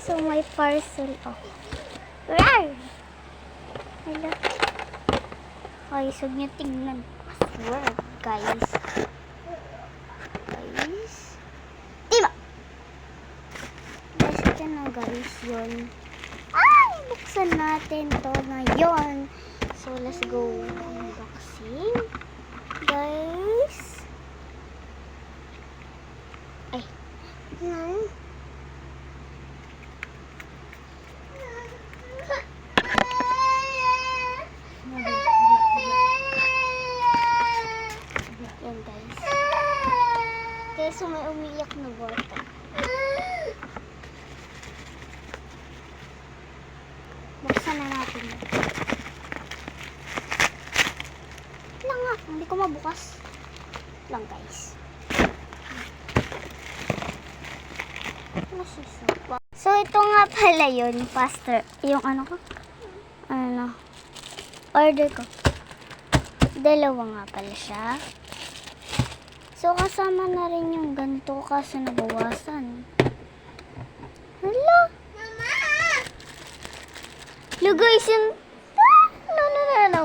So, may parcel ako. Rar! Hello. Ay, so nyo tingnan. Password, guys. Guys. Diba? Guys, ito na guys yun. Ay, buksan natin to ngayon. So, let's go. Unboxing. Guys. Ay. Yan guys. Kaya so may umiyak na bota. Buksan na natin. Lang nga, hindi ko mabukas. Lang guys. So ito nga pala yun, pastor. Yung ano ko? Ano? Order ko. Dalawa nga pala siya. So, kasama na rin yung ganito kaso nabawasan. Hala! Mama! Look guys, yung... No.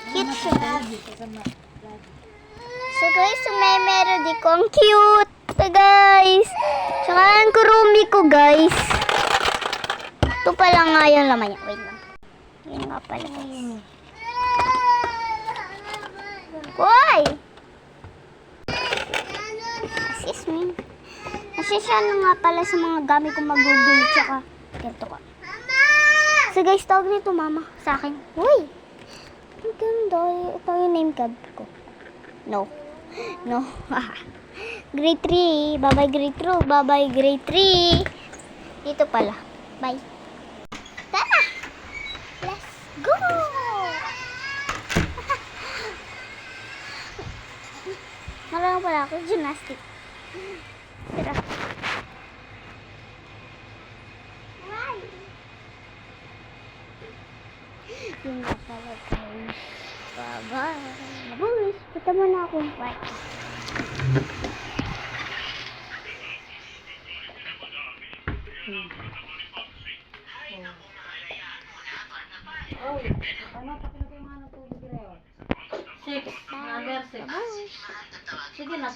Cute siya. So guys, may meron di ko. Ang cute! Ito guys! Tsaka ang kurumi ko guys. Ito pala nga yung laman niya. Wait lang. Yan nga pala guys. Why? Assist me. Assist siya nga pala sa mga gamit kong mag-google tsaka ganito ko. So guys, tawag nito mama sa akin. Uy! Ang ganda. Ito yung name card ko. No. Grade 3. Bye-bye grade 2. Bye-bye grade 3. Dito pala. Bye. Tara! Let's go! Marami pala ako, gymnastic. Tara. Yun nga pala guys. Bye-bye. Boys, punta mo na akong park. Number 6. Sige na,